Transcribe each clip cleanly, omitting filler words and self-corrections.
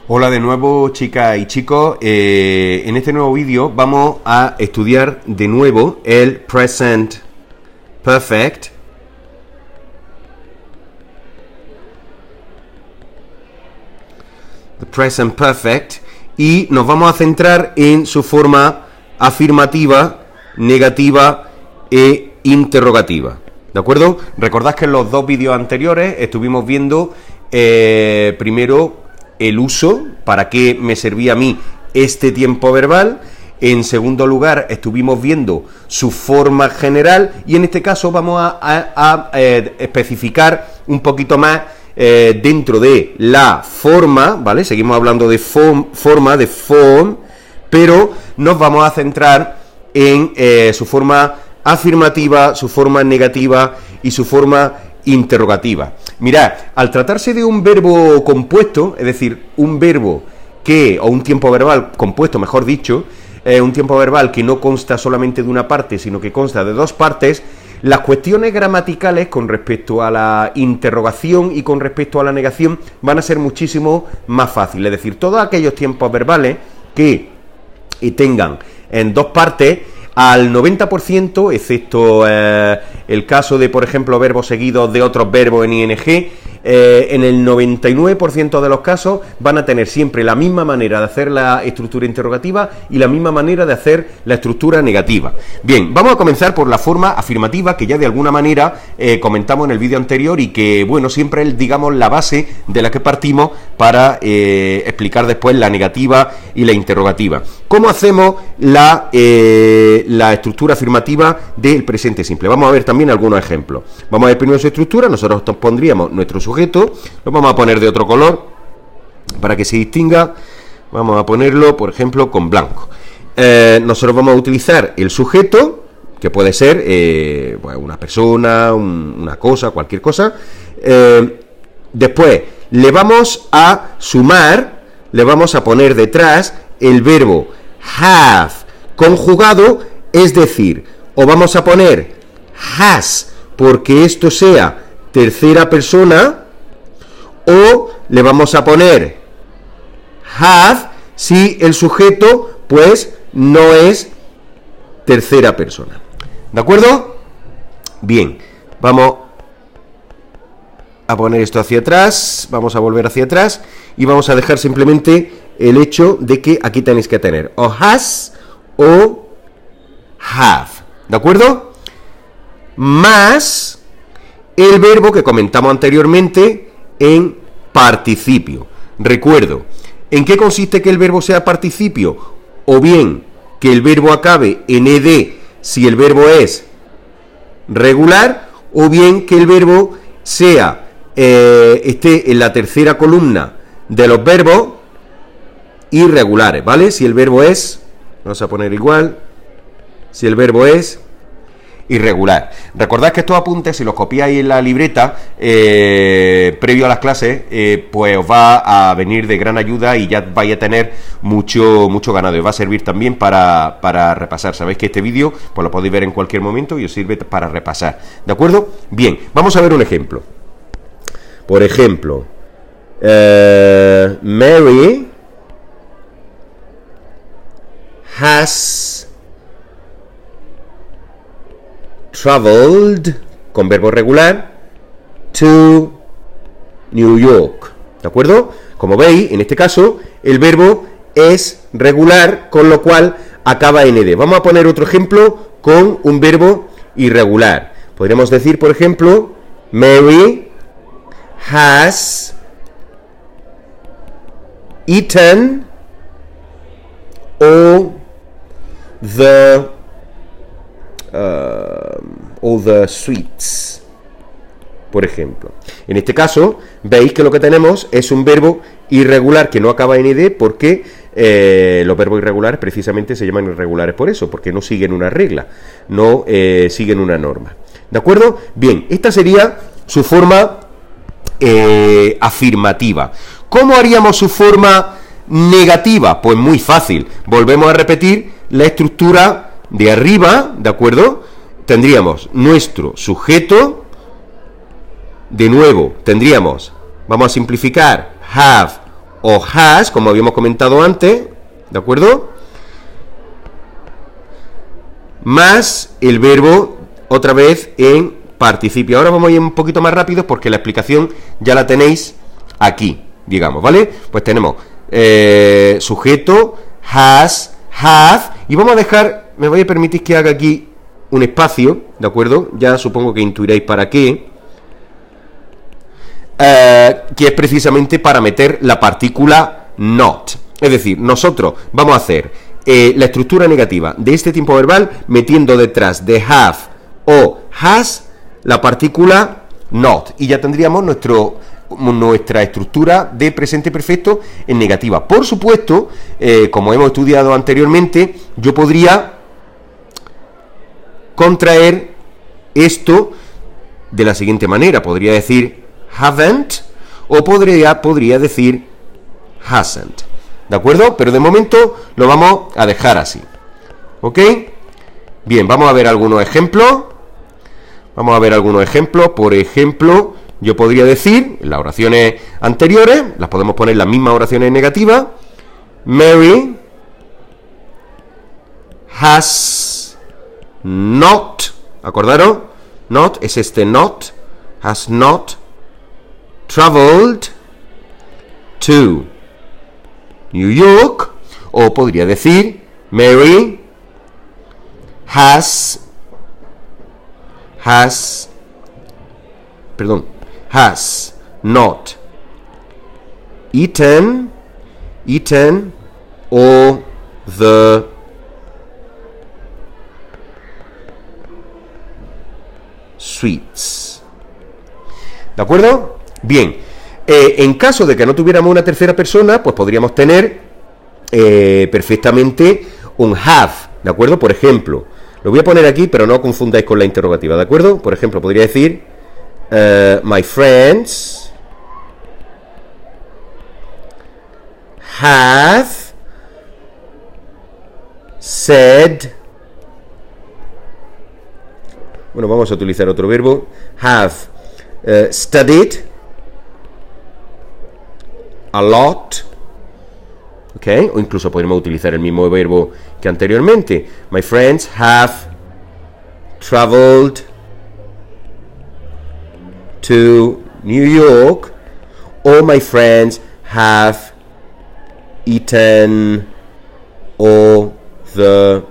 Hola de nuevo, chicas y chicos. En este nuevo vídeo vamos a estudiar de nuevo el Present Perfect. The Present Perfect. Y nos vamos a centrar en su forma afirmativa, negativa e interrogativa. ¿De acuerdo? Recordad que en los dos vídeos anteriores estuvimos viendo primero el uso, para qué me servía a mí este tiempo verbal. En segundo lugar, estuvimos viendo su forma general y en este caso vamos a especificar un poquito más dentro de la forma, ¿vale? Seguimos hablando de forma, de form, pero nos vamos a centrar en su forma afirmativa, su forma negativa y su forma interrogativa. Mirad, al tratarse de un verbo compuesto, es decir, un verbo o un tiempo verbal compuesto, mejor dicho, un tiempo verbal que no consta solamente de una parte, sino que consta de dos partes, las cuestiones gramaticales con respecto a la interrogación y con respecto a la negación van a ser muchísimo más fáciles. Es decir, todos aquellos tiempos verbales que tengan en dos partes, al 90%, excepto el caso de, por ejemplo, verbos seguidos de otros verbos en ing, en el 99% de los casos van a tener siempre la misma manera de hacer la estructura interrogativa y la misma manera de hacer la estructura negativa. Bien, vamos a comenzar por la forma afirmativa, que ya de alguna manera comentamos en el vídeo anterior y que, bueno, siempre es, digamos, la base de la que partimos para explicar después la negativa y la interrogativa. ¿Cómo hacemos la estructura afirmativa del presente simple? Vamos a ver también algunos ejemplos. Vamos a ver primero su estructura. Nosotros pondríamos nuestro sujeto, lo vamos a poner de otro color para que se distinga. Vamos a ponerlo, por ejemplo, con blanco. Nosotros vamos a utilizar el sujeto, que puede ser una persona, una cosa, cualquier cosa. Después le vamos a sumar, le vamos a poner detrás el verbo have conjugado, es decir, o vamos a poner has porque esto sea tercera persona, o le vamos a poner have si el sujeto pues no es tercera persona. ¿De acuerdo? Bien, vamos a poner esto hacia atrás, vamos a volver hacia atrás y vamos a dejar simplemente el hecho de que aquí tenéis que tener o has o have, ¿de acuerdo? Más el verbo que comentamos anteriormente en participio. Recuerdo, ¿en qué consiste que el verbo sea participio? O bien que el verbo acabe en ed si el verbo es regular, o bien que el verbo sea esté en la tercera columna de los verbos irregulares, ¿vale? Si el verbo es, vamos a poner igual, si el verbo es irregular. Recordad que estos apuntes, si los copiáis en la libreta previo a las clases, pues os va a venir de gran ayuda y ya vais a tener mucho ganado. Y va a servir también para repasar. Sabéis que este vídeo pues lo podéis ver en cualquier momento y os sirve para repasar. ¿De acuerdo? Bien, vamos a ver un ejemplo. Por ejemplo, Mary has traveled, con verbo regular, to New York. ¿De acuerdo? Como veis, en este caso, el verbo es regular, con lo cual acaba en ed. Vamos a poner otro ejemplo con un verbo irregular. Podríamos decir, por ejemplo, Mary has eaten all the sweets, por ejemplo. En este caso, veis que lo que tenemos es un verbo irregular que no acaba en ed, porque los verbos irregulares precisamente se llaman irregulares por eso, porque no siguen una regla, no siguen una norma. ¿De acuerdo? Bien, esta sería su forma afirmativa. ¿Cómo haríamos su forma negativa? Pues muy fácil. Volvemos a repetir la estructura de arriba, ¿de acuerdo? Tendríamos nuestro sujeto, de nuevo tendríamos, vamos a simplificar, have o has, como habíamos comentado antes, ¿de acuerdo? Más el verbo otra vez en participio. Ahora vamos a ir un poquito más rápido porque la explicación ya la tenéis aquí, digamos, ¿vale? Pues tenemos sujeto, has, have, y vamos a dejar, me voy a permitir que haga aquí un espacio, ¿de acuerdo? Ya supongo que intuiréis para qué, que es precisamente para meter la partícula not. Es decir, nosotros vamos a hacer la estructura negativa de este tiempo verbal metiendo detrás de have o has la partícula not, y ya tendríamos nuestra estructura de presente perfecto en negativa. Por supuesto, como hemos estudiado anteriormente, yo podría contraer esto de la siguiente manera. Podría decir haven't o podría decir hasn't, ¿de acuerdo? Pero de momento lo vamos a dejar así, ¿ok? Bien, vamos a ver algunos ejemplos. Por ejemplo, yo podría decir, en las oraciones anteriores, las podemos poner las mismas oraciones negativas. Mary has not, ¿acordaros? Not es este not, has not traveled to New York. O podría decir, Mary has not eaten all the sweets. ¿De acuerdo? Bien. En caso de que no tuviéramos una tercera persona, pues podríamos tener perfectamente un have, ¿de acuerdo? Por ejemplo, lo voy a poner aquí, pero no confundáis con la interrogativa, ¿de acuerdo? Por ejemplo, podría decir my friends have said, bueno, vamos a utilizar otro verbo, have studied a lot, ¿ok? O incluso podríamos utilizar el mismo verbo que anteriormente. My friends have traveled to New York, or my friends have eaten all the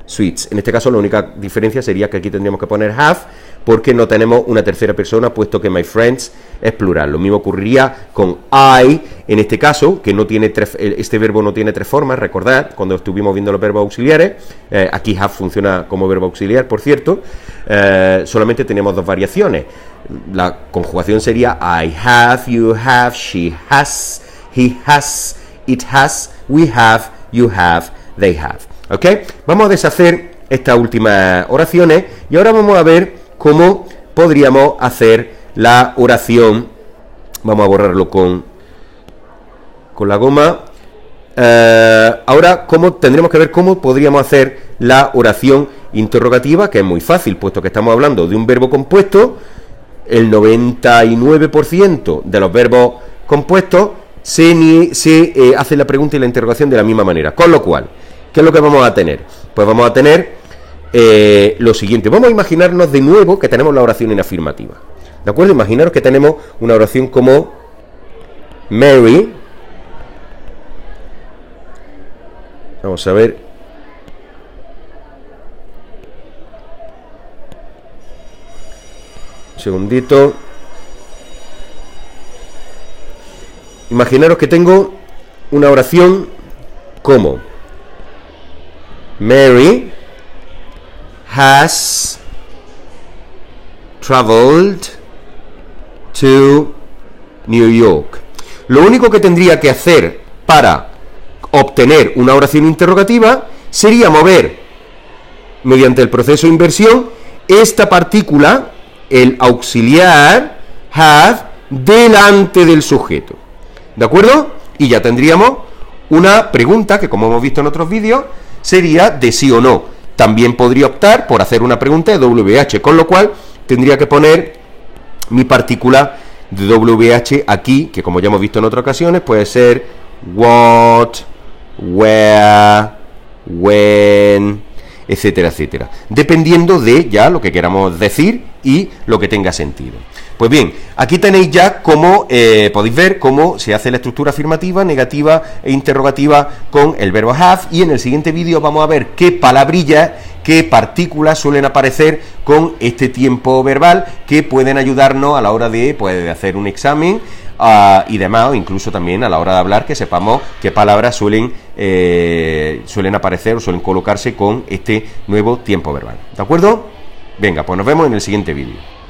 sweets. En este caso la única diferencia sería que aquí tendríamos que poner have, porque no tenemos una tercera persona, puesto que my friends es plural. Lo mismo ocurriría con I, en este caso, que no tiene este verbo no tiene tres formas. Recordad, cuando estuvimos viendo los verbos auxiliares, aquí have funciona como verbo auxiliar, por cierto, solamente tenemos dos variaciones. La conjugación sería I have, you have, she has, he has, it has, we have, you have, they have. ¿Ok? Vamos a deshacer estas últimas oraciones y ahora vamos a ver cómo podríamos hacer la oración. Vamos a borrarlo con la goma. Ahora tendremos que ver cómo podríamos hacer la oración interrogativa, que es muy fácil, puesto que estamos hablando de un verbo compuesto. El 99% de los verbos compuestos se hace la pregunta y la interrogación de la misma manera. Con lo cual, ¿qué es lo que vamos a tener? Pues vamos a tener lo siguiente. Vamos a imaginarnos de nuevo que tenemos la oración en afirmativa, ¿de acuerdo? Imaginaros que tenemos una oración como Mary. Vamos a ver. Un segundito. Imaginaros que tengo una oración como Mary has traveled to New York. Lo único que tendría que hacer para obtener una oración interrogativa sería mover, mediante el proceso de inversión, esta partícula, el auxiliar have, delante del sujeto, ¿de acuerdo? Y ya tendríamos una pregunta que, como hemos visto en otros vídeos, sería de sí o no. También podría optar por hacer una pregunta de WH, con lo cual tendría que poner mi partícula de WH aquí, que como ya hemos visto en otras ocasiones, puede ser what, where, when, etcétera, etcétera, dependiendo de ya lo que queramos decir y lo que tenga sentido. Pues bien, aquí tenéis ya cómo, podéis ver cómo se hace la estructura afirmativa, negativa e interrogativa con el verbo have, y en el siguiente vídeo vamos a ver qué palabrillas, qué partículas suelen aparecer con este tiempo verbal que pueden ayudarnos a la hora de, pues, de hacer un examen y demás, o incluso también a la hora de hablar, que sepamos qué palabras suelen aparecer o suelen colocarse con este nuevo tiempo verbal. ¿De acuerdo? Venga, pues nos vemos en el siguiente vídeo.